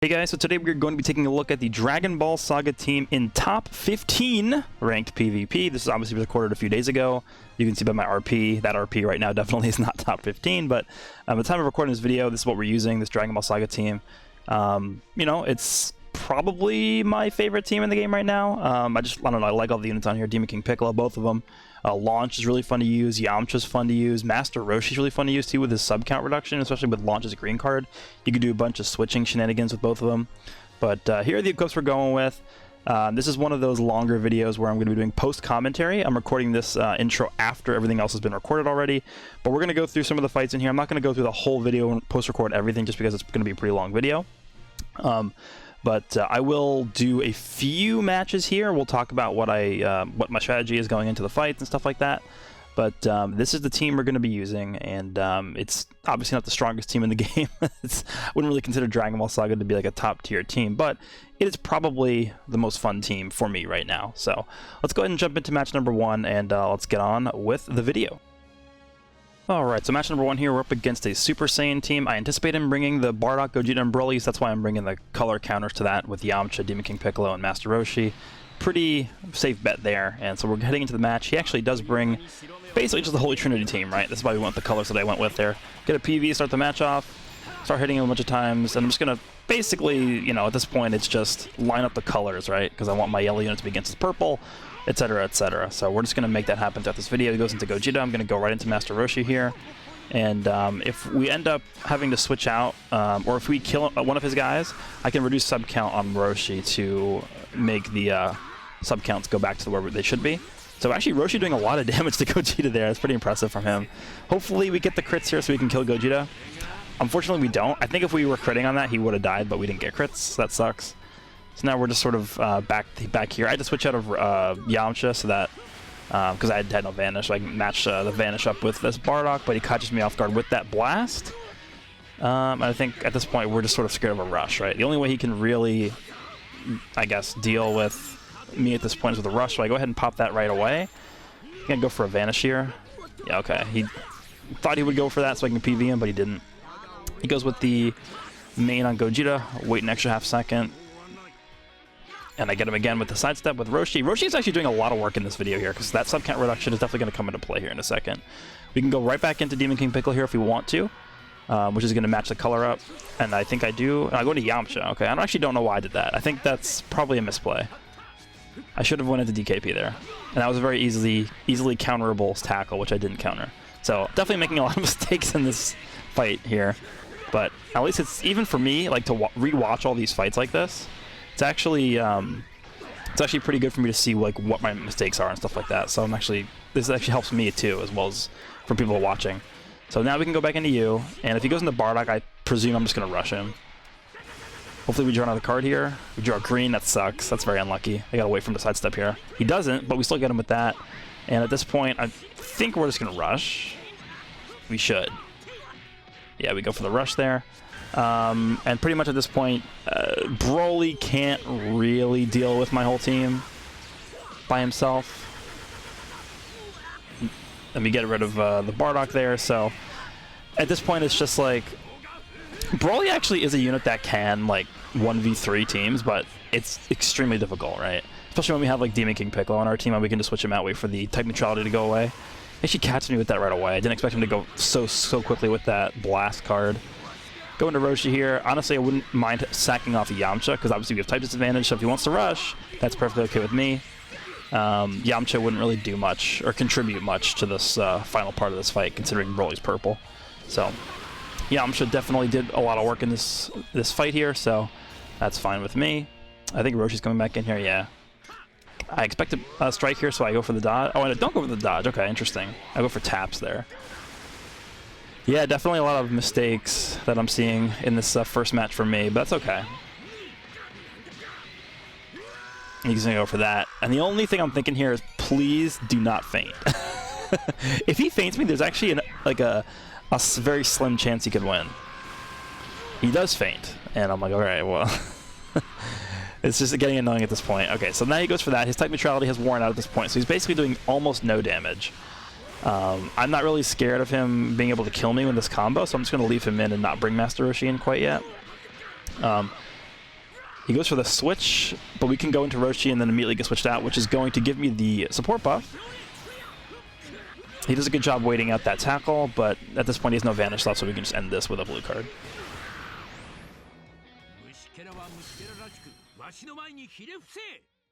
Hey guys, so today we're going to be taking a look at the Dragon Ball Saga team in top 15 ranked PvP. This is obviously recorded a few days ago. You can see by my RP, that RP right now definitely is not top 15, but at the time of recording this video, this is what we're using, this Dragon Ball Saga team. You know, it's probably my favorite team in the game right now. I don't know, I like all the units on here. Demon King Piccolo, both of them. Launch is really fun to use, Yamcha's fun to use, Master Roshi's really fun to use too with his sub count reduction, especially with Launch's green card. You can do a bunch of switching shenanigans with both of them. But here are the equips we're going with. This is one of those longer videos where I'm going to be doing post-commentary. I'm recording this intro after everything else has been recorded already, but we're going to go through some of the fights in here. I'm not going to go through the whole video and post-record everything just because it's going to be a pretty long video. But I will do a few matches here. We'll talk about what my strategy is going into the fights and stuff like that. But this is the team we're going to be using, and it's obviously not the strongest team in the game. I wouldn't really consider Dragon Ball Saga to be like a top-tier team, but it is probably the most fun team for me right now. So let's go ahead and jump into match number 1, and let's get on with the video. Alright, so match number 1 here, we're up against a Super Saiyan team. I anticipate him bringing the Bardock, Gogeta, and Broly, so that's why I'm bringing the color counters to that with Yamcha, Demon King Piccolo, and Master Roshi. Pretty safe bet there, and so we're heading into the match. He actually does bring basically just the Holy Trinity team, right? This is why we went with the colors that I went with there. Get a PV, start the match off, start hitting him a bunch of times, and I'm just going to basically, you know, at this point it's just line up the colors, right? Because I want my yellow unit to be against his purple, etc, etc. So we're just going to make that happen throughout this video. He goes into Gogeta, I'm going to go right into Master Roshi here. And if we end up having to switch out, or if we kill one of his guys, I can reduce sub count on Roshi to make the sub counts go back to where they should be. So actually Roshi doing a lot of damage to Gogeta there. That's pretty impressive from him. Hopefully we get the crits here so we can kill Gogeta. Unfortunately we don't. I think if we were critting on that he would have died, but we didn't get crits, so that sucks. So now we're just sort of back here. I had to switch out of Yamcha so that because I had no Vanish, so I can match the Vanish up with this Bardock, but he catches me off guard with that blast. And I think at this point we're just sort of scared of a rush, right? The only way he can really, I guess, deal with me at this point is with a rush, so I go ahead and pop that right away. I'm gonna go for a Vanish here. Yeah, okay. He thought he would go for that so I can PV him, but he didn't. He goes with the main on Gogeta, wait an extra half second. And I get him again with the sidestep with Roshi. Roshi is actually doing a lot of work in this video here, because that sub count reduction is definitely going to come into play here in a second. We can go right back into Demon King Piccolo here if we want to, which is going to match the color up. And I think I do. And I go into Yamcha. Okay, I actually don't know why I did that. I think that's probably a misplay. I should have went into DKP there. And that was a very easily counterable tackle, which I didn't counter. So definitely making a lot of mistakes in this fight here. But at least it's, even for me, like to re-watch all these fights like this, it's actually pretty good for me to see like what my mistakes are and stuff like that. So this actually helps me too, as well as for people watching. So now we can go back into you, and if he goes into Bardock, I presume I'm just gonna rush him. Hopefully we draw another card here. We draw green, that sucks. That's very unlucky. I gotta wait for him to sidestep here. He doesn't, but we still get him with that. And at this point, I think we're just gonna rush. We should. Yeah, we go for the rush there. And pretty much at this point, Broly can't really deal with my whole team by himself. Let me get rid of the Bardock there. So at this point, it's just like Broly actually is a unit that can like 1v3 teams, but it's extremely difficult, right? Especially when we have like Demon King Piccolo on our team, and we can just switch him out, wait for the type neutrality to go away. He actually catches me with that right away. I didn't expect him to go so quickly with that blast card. Go into Roshi here. Honestly, I wouldn't mind sacking off Yamcha, because obviously we have type disadvantage, so if he wants to rush, that's perfectly okay with me. Yamcha wouldn't really do much, or contribute much to this final part of this fight, considering Broly's purple. So, Yamcha definitely did a lot of work in this fight here, so that's fine with me. I think Roshi's coming back in here, yeah. I expect a strike here, so I go for the dodge. Oh, and I don't go for the dodge. Okay, interesting. I go for taps there. Yeah, definitely a lot of mistakes that I'm seeing in this first match for me, but that's okay. He's going to go for that. And the only thing I'm thinking here is please do not faint. If he faints me, there's actually a very slim chance he could win. He does faint, and I'm like, all right, well... It's just getting annoying at this point. Okay, so now he goes for that. His type neutrality has worn out at this point, so he's basically doing almost no damage. I'm not really scared of him being able to kill me with this combo, so I'm just going to leave him in and not bring Master Roshi in quite yet. He goes for the switch, but we can go into Roshi and then immediately get switched out, which is going to give me the support buff. He does a good job waiting out that tackle, but at this point he has no vanish left, so we can just end this with a blue card.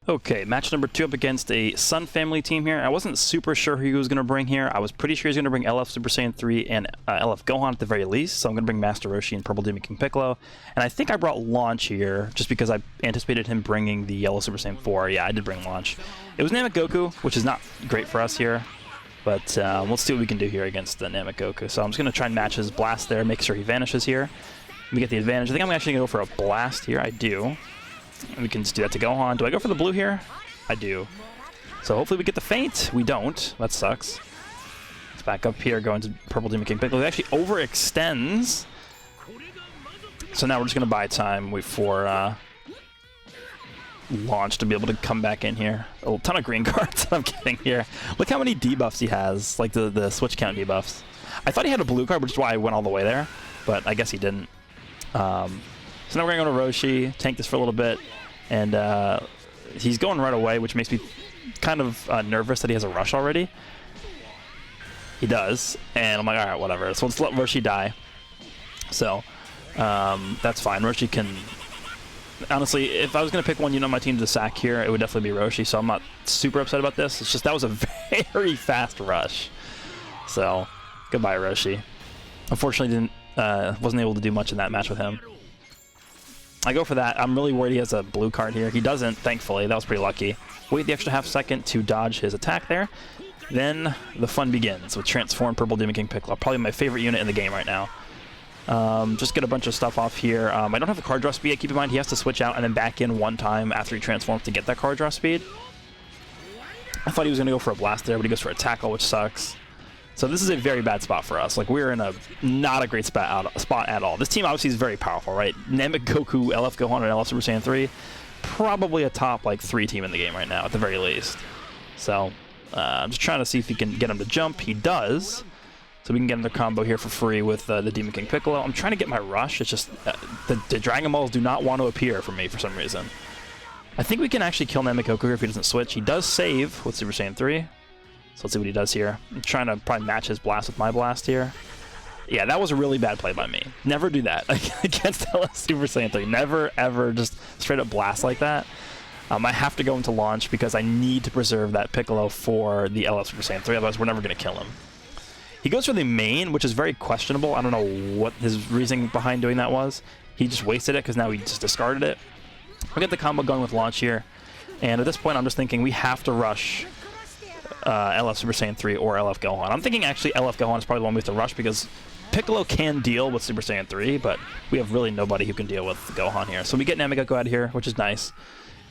Okay, match number 2 up against a Sun family team here. I wasn't super sure who he was going to bring here. I was pretty sure he was going to bring LF Super Saiyan 3 and LF Gohan at the very least, so I'm going to bring Master Roshi and Purple Demon King Piccolo. And I think I brought Launch here just because I anticipated him bringing the Yellow Super Saiyan 4. Yeah, I did bring Launch. It was Namek Goku, which is not great for us here, but let's see what we can do here against the Namek Goku. So I'm just going to try and match his blast there, make sure he vanishes here. We get the advantage. I think I'm actually going to go for a blast here. I do. And we can just do that to Gohan. Do I go for the blue here? I do. So hopefully we get the feint. We don't. That sucks. Let's back up here, go into Purple Demon King Piccolo. He actually overextends. So now we're just going to buy time, wait for Launch to be able to come back in here. A ton of green cards I'm getting here. Look how many debuffs he has, like the switch count debuffs. I thought he had a blue card, which is why I went all the way there, but I guess he didn't. So now we're going to go to Roshi, tank this for a little bit, and he's going right away, which makes me kind of nervous that he has a rush already. He does, and I'm like, alright, whatever. So let's let Roshi die. So, that's fine. Roshi can... Honestly, if I was going to pick one unit on my team to sack here, it would definitely be Roshi, so I'm not super upset about this. It's just that was a very fast rush. So, goodbye, Roshi. Unfortunately, wasn't able to do much in that match with him. I go for that. I'm really worried he has a blue card here. He doesn't, thankfully. That was pretty lucky. Wait the extra half second to dodge his attack there. Then the fun begins with Transform Purple Demon King Piccolo. Probably my favorite unit in the game right now. Just get a bunch of stuff off here. I don't have the card draw speed yet. Keep in mind he has to switch out and then back in one time after he transforms to get that card draw speed. I thought he was going to go for a blast there, but he goes for a tackle, which sucks. So this is a very bad spot for us. Like, we're in a not a great spot at all. This team obviously is very powerful, right? Namek Goku, LF Gohan, and LF Super Saiyan 3, probably a top, like, 3 team in the game right now, at the very least. So, I'm just trying to see if he can get him to jump. He does. So we can get another combo here for free with the Demon King Piccolo. I'm trying to get my rush. It's just the Dragon Balls do not want to appear for me for some reason. I think we can actually kill Namek Goku here if he doesn't switch. He does save with Super Saiyan 3. So let's see what he does here. I'm trying to probably match his blast with my blast here. Yeah, that was a really bad play by me. Never do that against LS Super Saiyan 3. Never, ever just straight up blast like that. I have to go into Launch because I need to preserve that Piccolo for the LS Super Saiyan 3, otherwise we're never going to kill him. He goes for the main, which is very questionable. I don't know what his reasoning behind doing that was. He just wasted it because now he just discarded it. We'll get the combo going with Launch here. And at this point, I'm just thinking we have to rush LF Super Saiyan 3 or LF Gohan. I'm thinking actually LF Gohan is probably the one we have to rush because Piccolo can deal with Super Saiyan 3, but we have really nobody who can deal with Gohan here. So we get Namek Goku out of here, which is nice.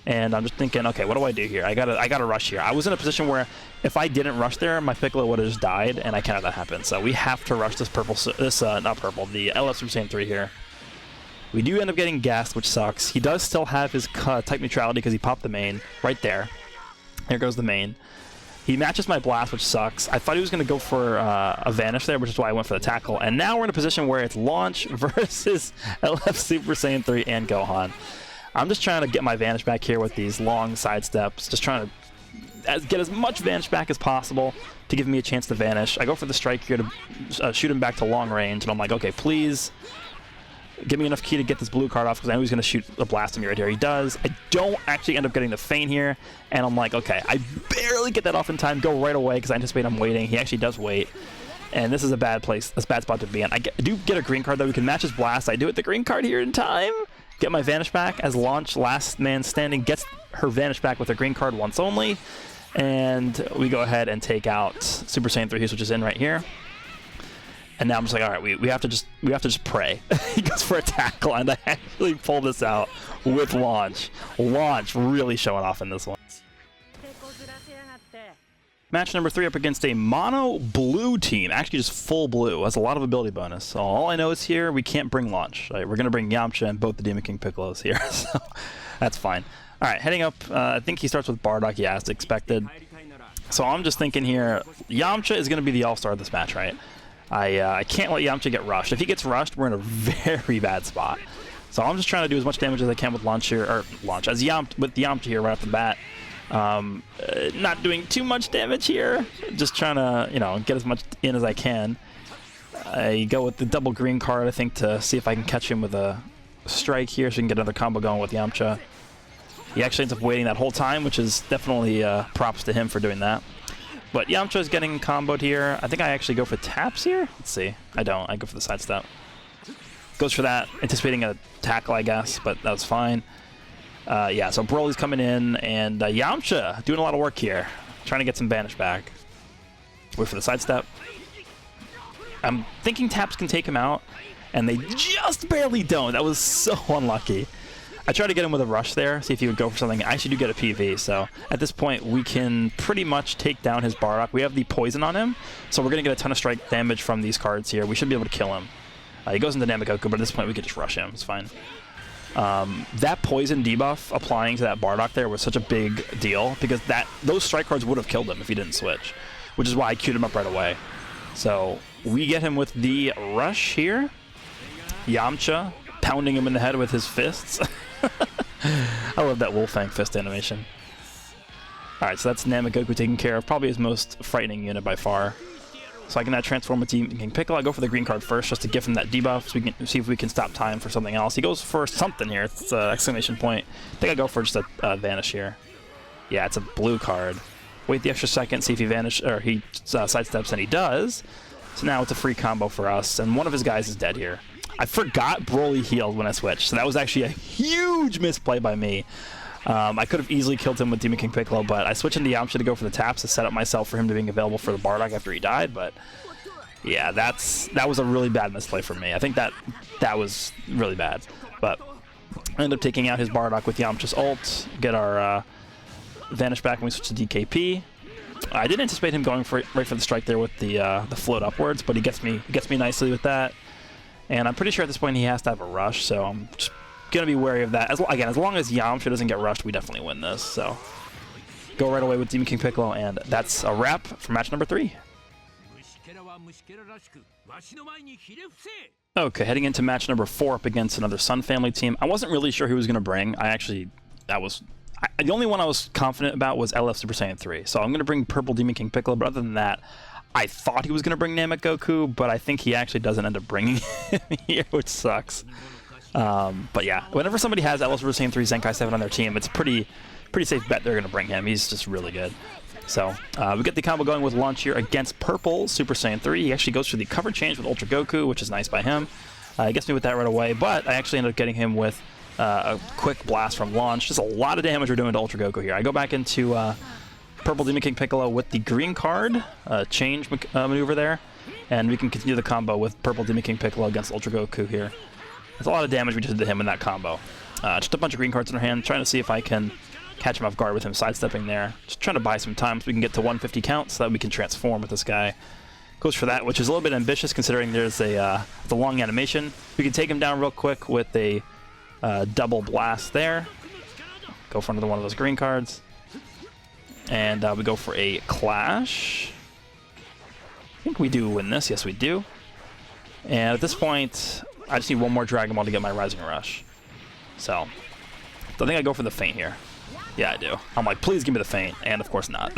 And I'm just thinking, okay, what do I do here? I gotta rush here. I was in a position where if I didn't rush there, my Piccolo would have just died, and I can't have that happen. So we have to rush this not purple, the LF Super Saiyan 3 here. We do end up getting gassed, which sucks. He does still have his type neutrality because he popped the main right there. There goes the main. He matches my blast, which sucks. I thought he was going to go for a vanish there, which is why I went for the tackle. And now we're in a position where it's Launch versus LF Super Saiyan 3 and Gohan. I'm just trying to get my vanish back here with these long side steps. Just trying to get as much vanish back as possible to give me a chance to vanish. I go for the strike here to shoot him back to long range. And I'm like, okay, please give me enough ki to get this blue card off because I know he's going to shoot a blast at me right here. He does. I don't actually end up getting the feint here. And I'm like, okay, I barely get that off in time. Go right away because I anticipate I'm waiting. He actually does wait. And this is a bad place, a bad spot to be in. I do get a green card, though. We can match his blast. I do it the green card here in time. Get my vanish back as Launch, last man standing, gets her vanish back with her green card once only. And we go ahead and take out Super Saiyan 3, which is in right here. And now I'm just like, all right, we have to just pray. He goes for a tackle, and I actually pull this out with Launch. Launch really showing off in this one. Match number 3 up against a mono blue team. Actually, just full blue. Has a lot of ability bonus. So all I know is here we can't bring Launch. Right, we're gonna bring Yamcha and both the Demon King Piccolos here, so that's fine. All right, heading up. I think he starts with Bardock. Yeah, as expected. So I'm just thinking here, Yamcha is gonna be the all-star of this match, right? I can't let Yamcha get rushed. If he gets rushed, we're in a very bad spot. So I'm just trying to do as much damage as I can with launch here, or launch, with Yamcha here right off the bat. Not doing too much damage here, just trying to, you know, get as much in as I can. I go with the double green card, I think, to see if I can catch him with a strike here so we can get another combo going with Yamcha. He actually ends up waiting that whole time, which is definitely props to him for doing that. But Yamcha is getting comboed here. I think I actually go for taps here. Let's see. I don't. I go for the sidestep. Goes for that, anticipating a tackle, I guess, but that was fine. Yeah, so Broly's coming in, and Yamcha doing a lot of work here. Trying to get some banish back. Wait for the sidestep. I'm thinking taps can take him out, and they just barely don't. That was so unlucky. I tried to get him with a rush there, see if he would go for something. I actually do get a PV, so at this point we can pretty much take down his Bardock. We have the poison on him, so we're going to get a ton of strike damage from these cards here. We should be able to kill him. He goes into Namekoku, but at this point we could just rush him. It's fine. That poison debuff applying to that Bardock there was such a big deal, because those strike cards would have killed him if he didn't switch, which is why I queued him up right away. So we get him with the rush here. Yamcha pounding him in the head with his fists. I love that Wolfang fist animation. Alright, so that's Namekoku taken care of. Probably his most frightening unit by far. So I can now transform with Demon King Piccolo. I go for the green card first just to give him that debuff so we can see if we can stop time for something else. He goes for something here. It's an exclamation point. I think I go for just a vanish here. Yeah, it's a blue card. Wait the extra second, see if he he sidesteps, and he does. So now it's a free combo for us, and one of his guys is dead here. I forgot Broly healed when I switched, so that was actually a huge misplay by me. I could have easily killed him with Demon King Piccolo, but I switched into Yamcha to go for the taps to set up myself for him to being available for the Bardock after he died, but yeah, that was a really bad misplay for me. I think that was really bad, but I ended up taking out his Bardock with Yamcha's ult, get our vanish back when we switch to DKP. I didn't anticipate him going right for the strike there with the float upwards, but he gets me nicely with that. And I'm pretty sure at this point he has to have a rush, so I'm just going to be wary of that. Again, as long as Yamcha doesn't get rushed, we definitely win this. So go right away with Demon King Piccolo, and that's a wrap for match number 3. Okay, heading into match number 4 up against another Sun Family team. I wasn't really sure who he was going to bring. The only one I was confident about was LF Super Saiyan 3. So I'm going to bring Purple Demon King Piccolo, but other than that, I thought he was going to bring Namekoku, but I think he actually doesn't end up bringing him here, which sucks. But yeah, whenever somebody has LF Super Saiyan 3 Zenkai 7 on their team, it's a pretty safe bet they're going to bring him. He's just really good. So we get the combo going with launch here against Purple Super Saiyan 3. He actually goes for the cover change with Ultra Goku, which is nice by him. He gets me with that right away, but I actually ended up getting him with a quick blast from launch. Just a lot of damage we're doing to Ultra Goku here. I go back into Purple Demon King Piccolo with the green card, change maneuver there, and we can continue the combo with Purple Demon King Piccolo against Ultra Goku here. There's a lot of damage we just did to him in that combo. Just a bunch of green cards in our hand, trying to see if I can catch him off guard with him sidestepping there. Just trying to buy some time so we can get to 150 count so that we can transform with this guy. Goes for that, which is a little bit ambitious considering there's the long animation. We can take him down real quick with a double blast there. Go for another one of those green cards. And we go for a clash. I think we do win this. Yes, we do. And at this point, I just need one more Dragon Ball to get my Rising Rush. So I think I go for the feint here. Yeah, I do. I'm like, please give me the feint. And of course not.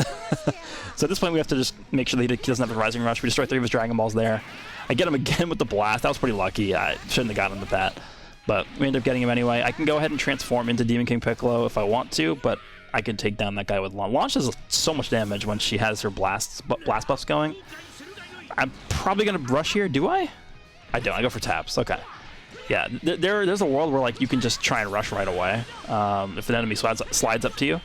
So at this point, we have to just make sure that he doesn't have the Rising Rush. We destroy 3 of his Dragon Balls there. I get him again with the blast. That was pretty lucky. I shouldn't have gotten him with that. But we end up getting him anyway. I can go ahead and transform into Demon King Piccolo if I want to, but I can take down that guy with launch. Launch does so much damage when she has her blast buffs going. I'm probably going to rush here. Do I? I don't. I go for taps. Okay. Yeah, there's a world where like you can just try and rush right away if an enemy slides up to you.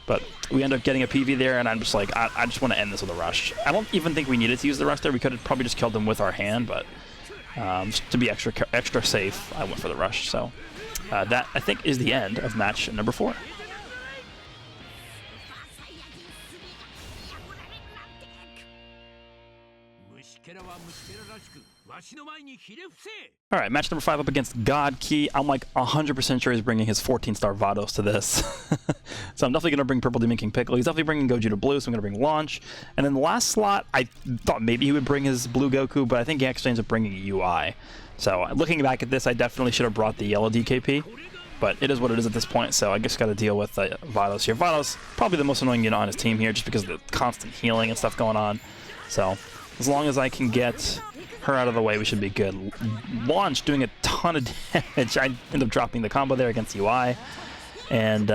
But we end up getting a PV there, and I'm just like, I just want to end this with a rush. I don't even think we needed to use the rush there. We could have probably just killed them with our hand, but just to be extra safe, I went for the rush. So that, I think, is the end of match number 4. Alright, match number 5 up against God Key. I'm like 100% sure he's bringing his 14-star Vados to this. So I'm definitely going to bring Purple Demon King Piccolo. He's definitely bringing Goju to blue, so I'm going to bring Launch. And then the last slot, I thought maybe he would bring his blue Goku, but I think he actually ends up bringing UI. So looking back at this, I definitely should have brought the yellow DKP, but it is what it is at this point, so I just got to deal with Vados here. Vados, probably the most annoying unit on his team here, just because of the constant healing and stuff going on. So as long as I can get her out of the way, we should be good. Launch doing a ton of damage. I end up dropping the combo there against UI, and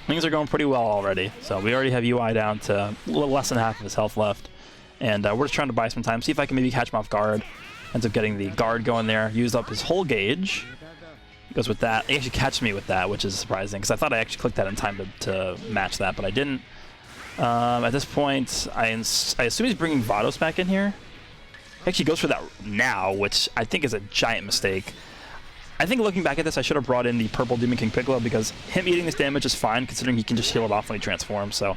things are going pretty well already. So we already have UI down to a little less than half of his health left, and we're just trying to buy some time, see if I can maybe catch him off guard. Ends up getting the guard going there, used up his whole gauge. Goes with that. He actually catches me with that, which is surprising, because I thought I actually clicked that in time to match that, but I didn't. At this point, I assume he's bringing Vados back in here. He actually goes for that now, which I think is a giant mistake. I think looking back at this, I should have brought in the purple Demon King Piccolo, because him eating this damage is fine, considering he can just heal it off when he transforms. So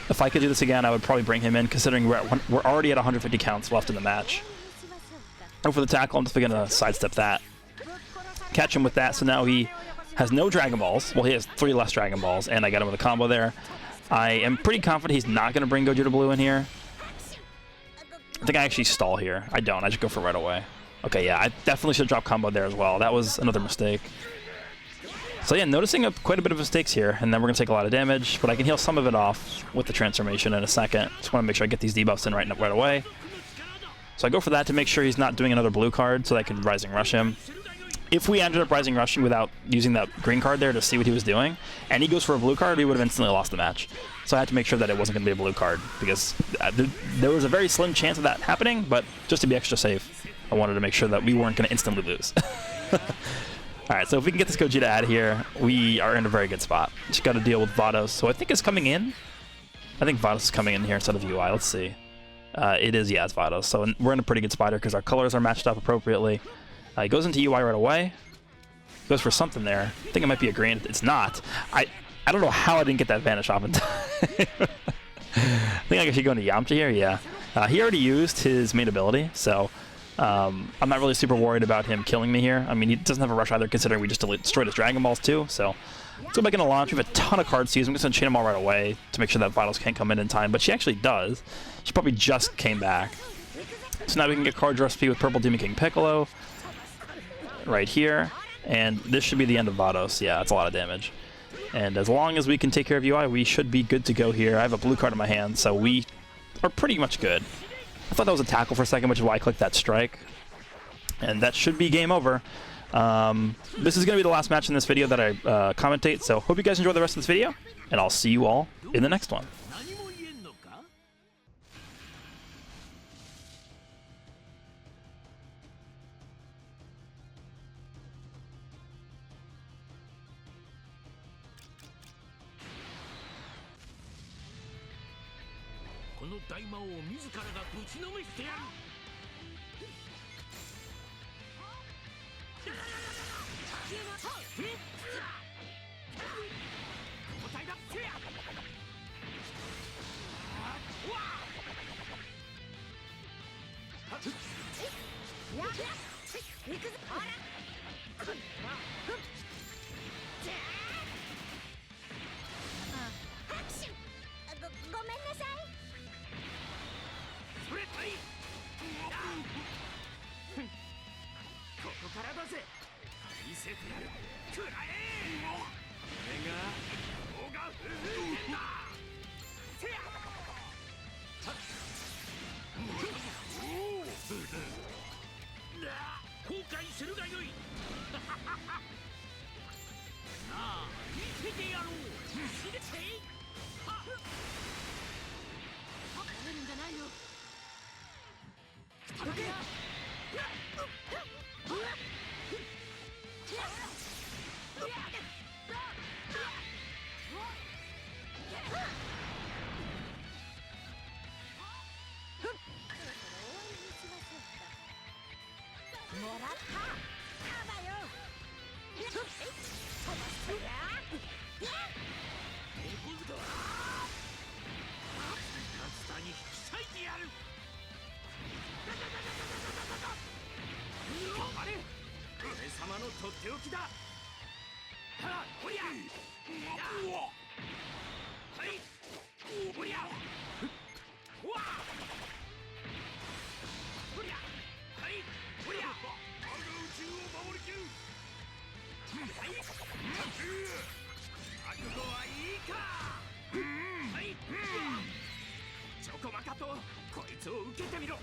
if I could do this again, I would probably bring him in, considering we're already at 150 counts left in the match. Go for the tackle. I'm just going to sidestep that. Catch him with that, so now he has no Dragon Balls. Well, he has 3 less Dragon Balls, and I got him with a combo there. I am pretty confident he's not going to bring Gogeta Blue in here. I think I actually stall here. I don't. I just go for it right away. Okay, yeah, I definitely should have dropped combo there as well. That was another mistake. So yeah, noticing quite a bit of mistakes here, and then we're going to take a lot of damage, but I can heal some of it off with the transformation in a second. Just want to make sure I get these debuffs in right away. So I go for that to make sure he's not doing another blue card so that I can Rising Rush him. If we ended up Rising Rushing without using that green card there to see what he was doing, and he goes for a blue card, we would have instantly lost the match. So I had to make sure that it wasn't going to be a blue card, because there was a very slim chance of that happening, but just to be extra safe, I wanted to make sure that we weren't going to instantly lose. Alright, so if we can get this Gogeta out of here, we are in a very good spot. Just got to deal with Vados, so I think it's coming in. I think Vados is coming in here instead of UI. Let's see. It is, yeah, it's Vados. So we're in a pretty good spot here because our colors are matched up appropriately. He goes into UI right away. Goes for something there. I think it might be a green. It's not. I don't know how I didn't get that vanish off in time. I think I can actually go into Yamcha here. Yeah. He already used his main ability, so I'm not really super worried about him killing me here. I mean, he doesn't have a rush either, considering we just destroyed his Dragon Balls too. So let's go back into launch. We have a ton of cards to use. I'm just going to chain them all right away to make sure that Vitals can't come in time. But she actually does. She probably just came back. So now we can get card recipe with Purple Demon King Piccolo right here. And this should be the end of Vados. Yeah, that's a lot of damage. And as long as we can take care of UI, we should be good to go here. I have a blue card in my hand, so we are pretty much good. I thought that was a tackle for a second, which is why I clicked that strike. And that should be game over. This is going to be the last match in this video that I commentate, so hope you guys enjoy the rest of this video, and I'll see you all in the next one. この大魔王自らがぶちのめしてやる。ごめんなさい。それはいい。ここからだぜ。見せてやる。くらえ。俺が動画風船だ。せや。後悔するがよい。なあ、見せてやろう。知れて。食べるんじゃないよ。どけ。もらった。カバよ。飛ばすや。猫ずと。夏田に引き裂いてやる。頑張れ。俺様のとっておきだ。はあ、おりゃ。はい。おりゃ。わあ。おりゃ。はい。おりゃ。覚悟はいいか。はい。チョコバカとこいつを受けてみろ。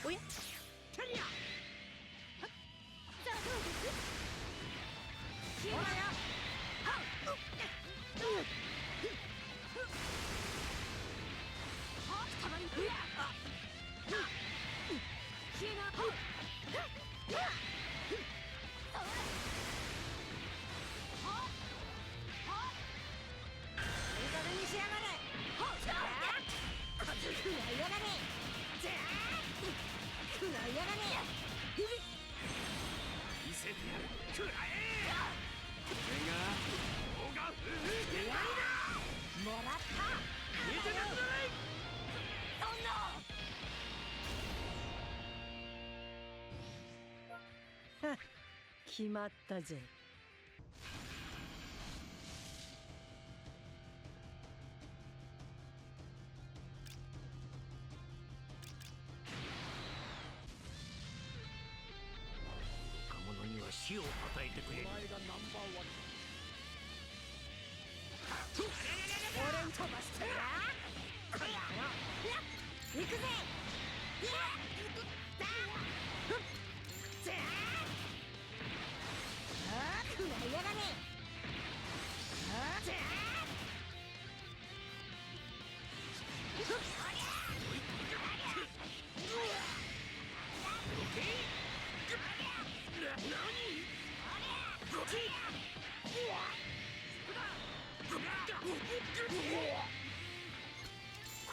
おや、キャリア。さあどうです。ほらよ。たまに消えな。いい加減にしやがれ。食らいやがれ。食らいやがれ。見せてやる。食らえ。これがオガフーゲライだ。もらった。消えてなくならい。そんな。決まったぜ。若者には死を与えてくれる。お前がナンバーワン。俺に飛ばしてや。行くぜ。食らいやがれ。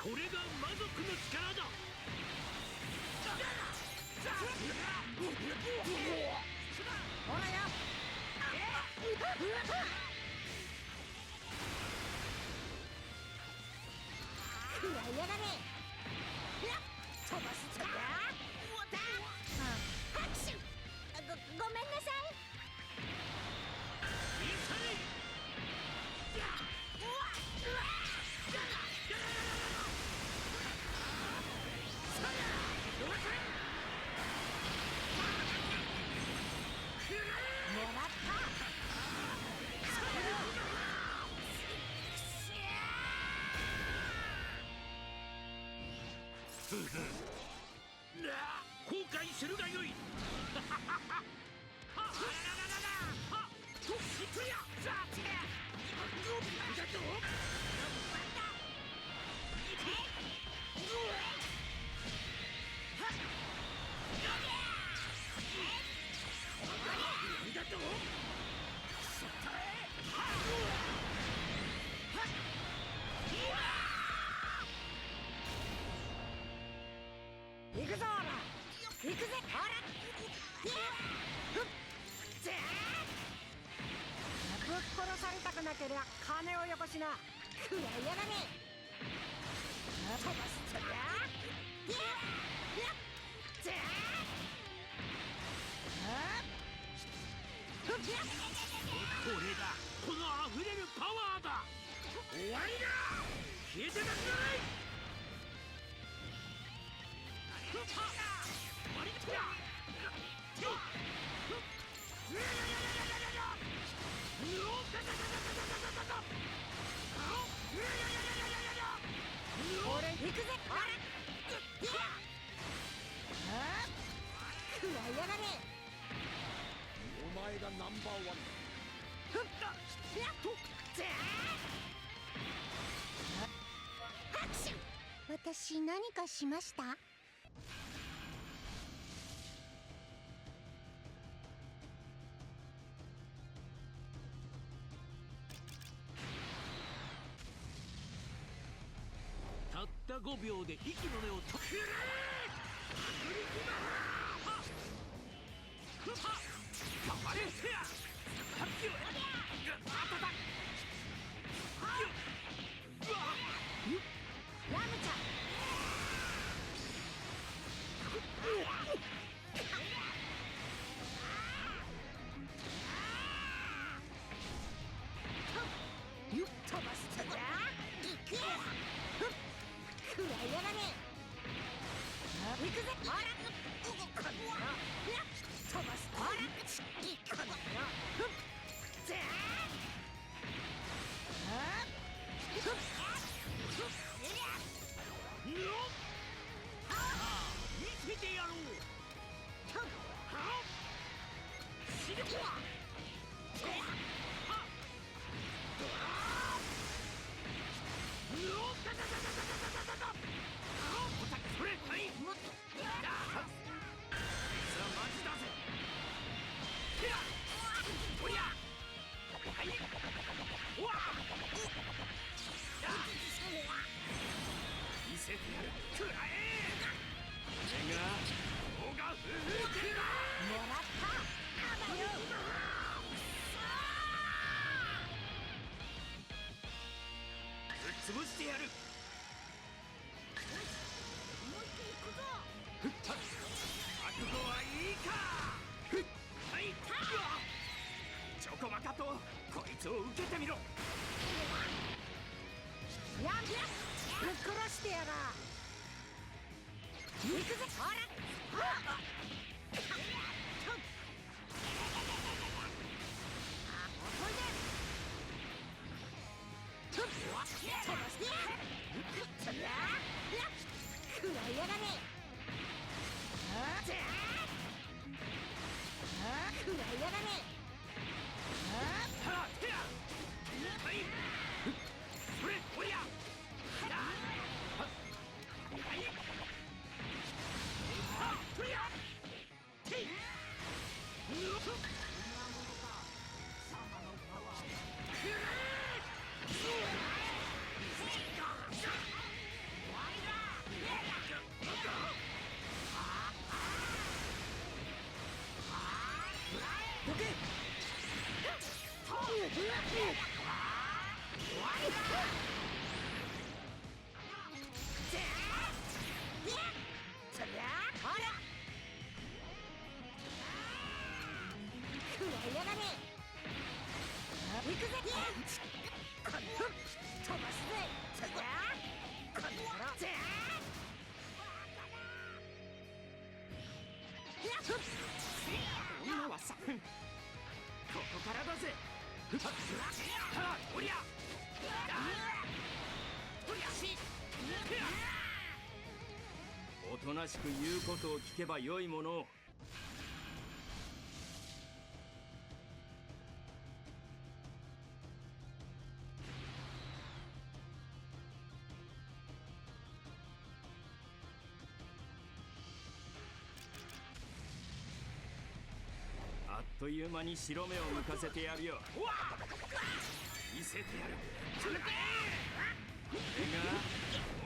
これが魔族の力だ。ほらよ。食らいやがれ。飛ばすとや。拍手。ごめんなさい。もらった。後悔するがよい。行くぞ。ほら行くぜ。ほらぶっ殺されたくなけりゃ金をよこしな。食らいやがれ。飛ばすとや。これだ。この溢れるパワーだ。終わりだ。消えてなくなれ。終わりだ。俺行くぜ。ほら食らいやがれ。お前がナンバーワンだ。拍手。私何かしました？たった5秒で息の根をとくれ。頑張れ。ラムちゃん。てやる。思いっきり行くぞ。ふった覚悟はいいか。ふっはいったチョコマカとこいつを受けてみろ。やんぶっ殺してやら。行くぜ。ほら遅いで。飛ばしてや食らいやがれ。食らいやがれ。はっやはいそれおりゃだはっはいはっとりゃていどけ。やがれ。行くぜ。飛ばすぜ。この野郎。今はさここからだぜ。はっおりゃおとなしく言うことを聞けばよいものを。あっという間に白目を向かせてやるよ。見せてやる。これが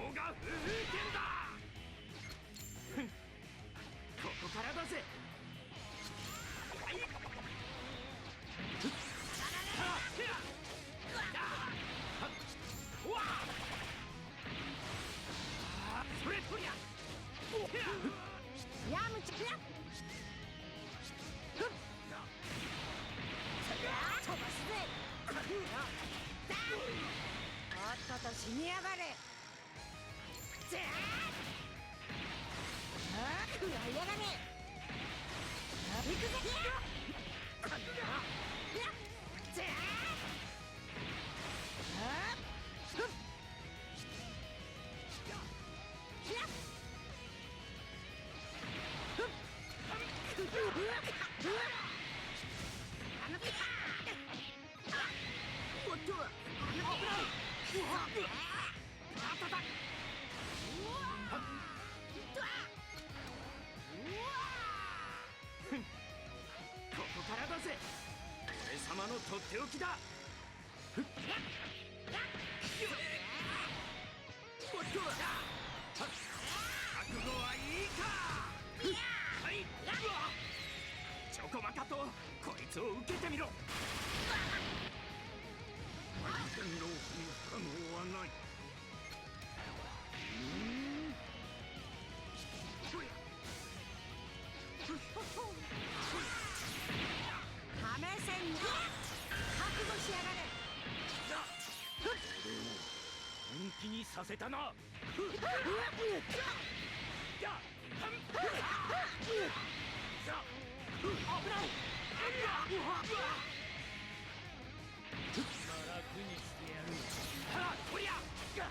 オガ風風剣だ。ここからだぜ。はい。それとりゃ。やむちゃくや。飛ばすぜ。とっとと死にやがれ。食らいやがれ。行くぜ。おっと、危ない。ここからだぜ。俺様のとっておきだ。おっと、覚悟はいいか。はい、チョコマカとこいつを受けてみろ。天老に不可能はない。亀仙人、覚悟しやがれ。本気にさせたな。危ない。楽にしてやる。はっ、こりゃ。こ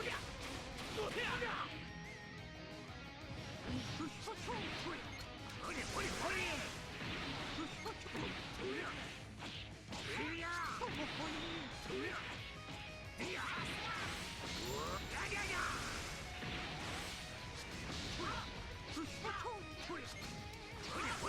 りゃ。ほれほれほれ。ほ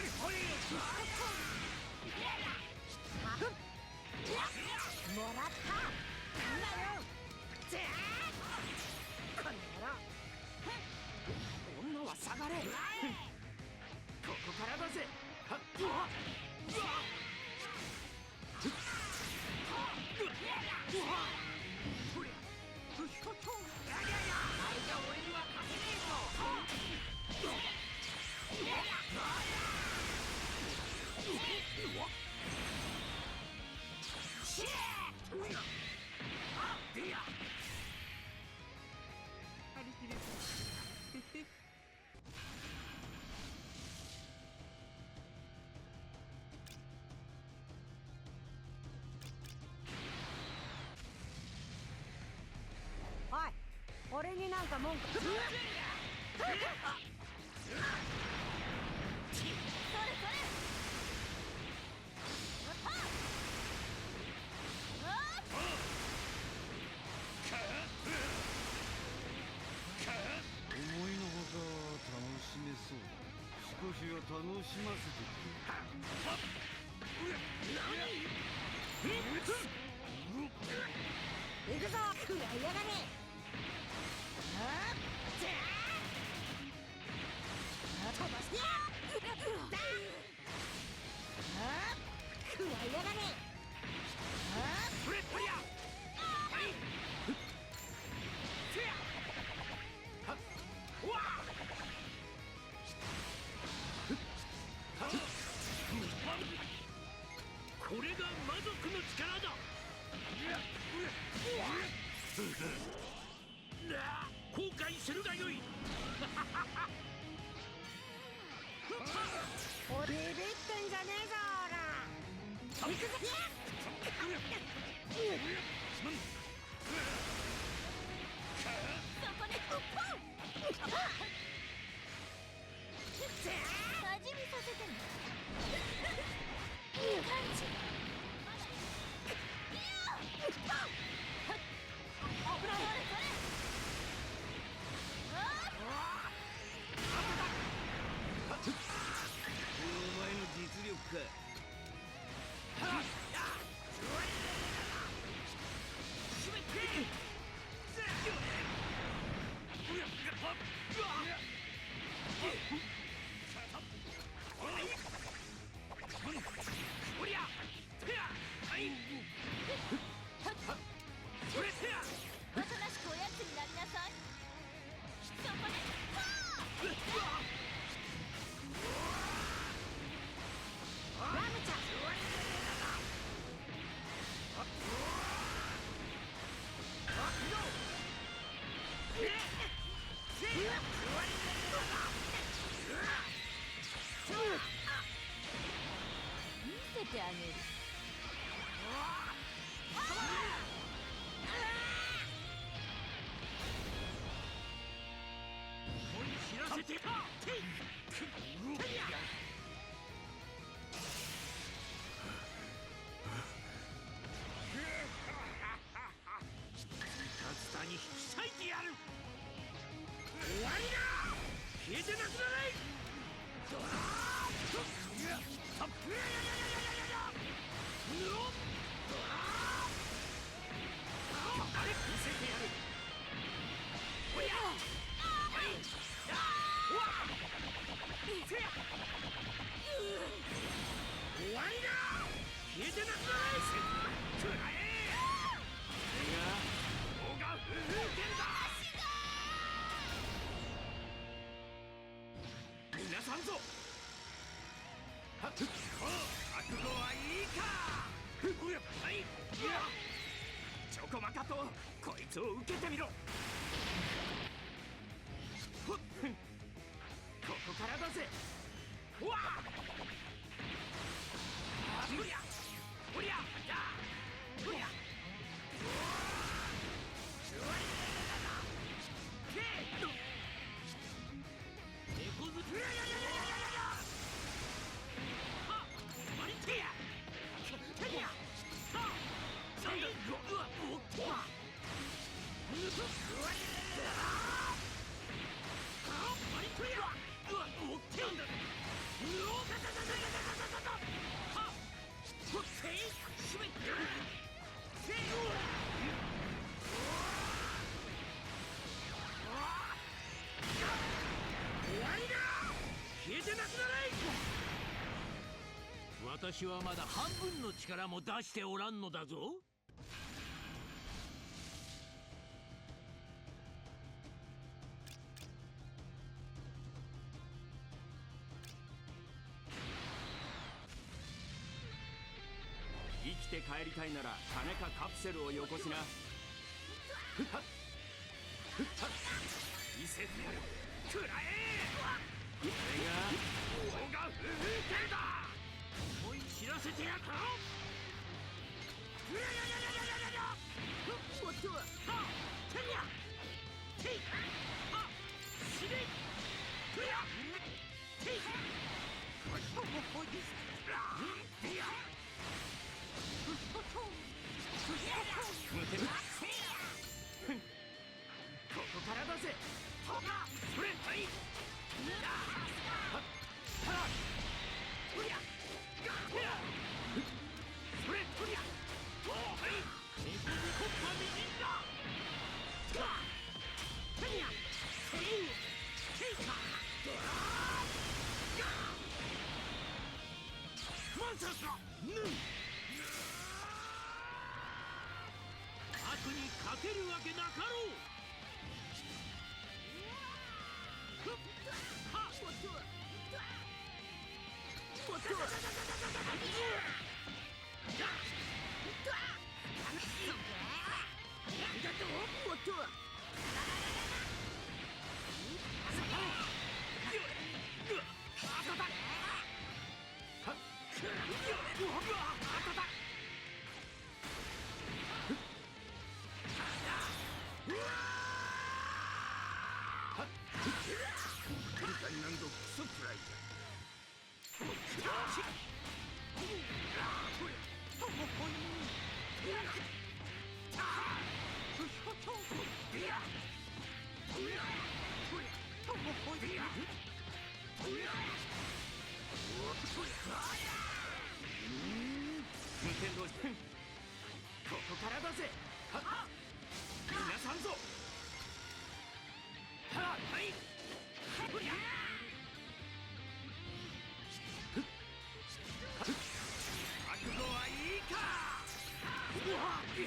俺になんか文句それそれ思いのほか楽しめそうだ。少しは楽しませてく行くぞクワイヤだね飛ばしてやクワイヤだねこれこりゃはいせやはっわこれが魔族の力だ後悔するがよいおビビってんじゃねえぞオラ行くぞそこでうっぽん味見させてねいい感じ危ないそれお前の実力か。おりゃてやはいそれてやおとなしくおやつになりなさいそこでラムちゃん見せてあげる知らせてたつたに引き裂いてやる終わりだ消えてなくなれ見せてやるおや終わりだ消えてなくなれくらえ動画ふふけるだ皆さんぞはっ覚悟はいいかはいチョコマカとこいつを受けてみろここからだぜわあおりゃおりゃおりゃ猫ずくやマリティアテリアなんだうわおっとはマリティアうわおっとなんだうおガタガタガタガタガタはっせいしめせい終わりだ消えてなくなれ私はまだ半分の力も出しておらんのだぞ生きて帰りたいなら金かカプセルをよこしなふっはっふっはっ見せてやるくらえこれが動画ふふけるだ思い知らせてやったろおっとはてりゃて悪に勝てるわけなかろう。はっ何度クソくらいここからだぜ。皆さんぞ。はい覚悟はいいか。うわっ貴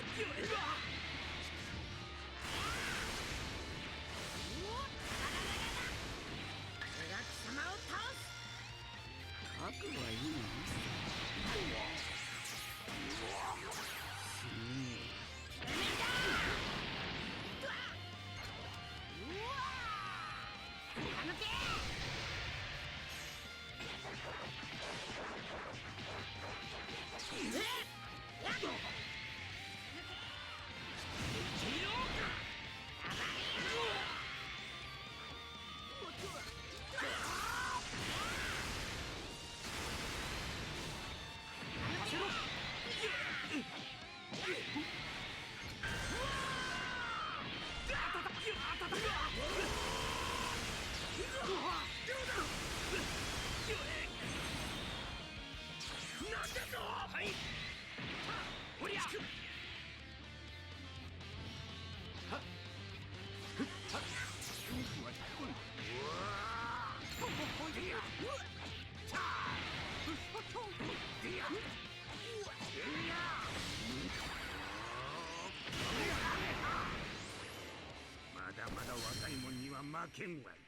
様を倒す。覚悟はいいの。はい。おりゃ。まだまだ若いもんには負けんわい。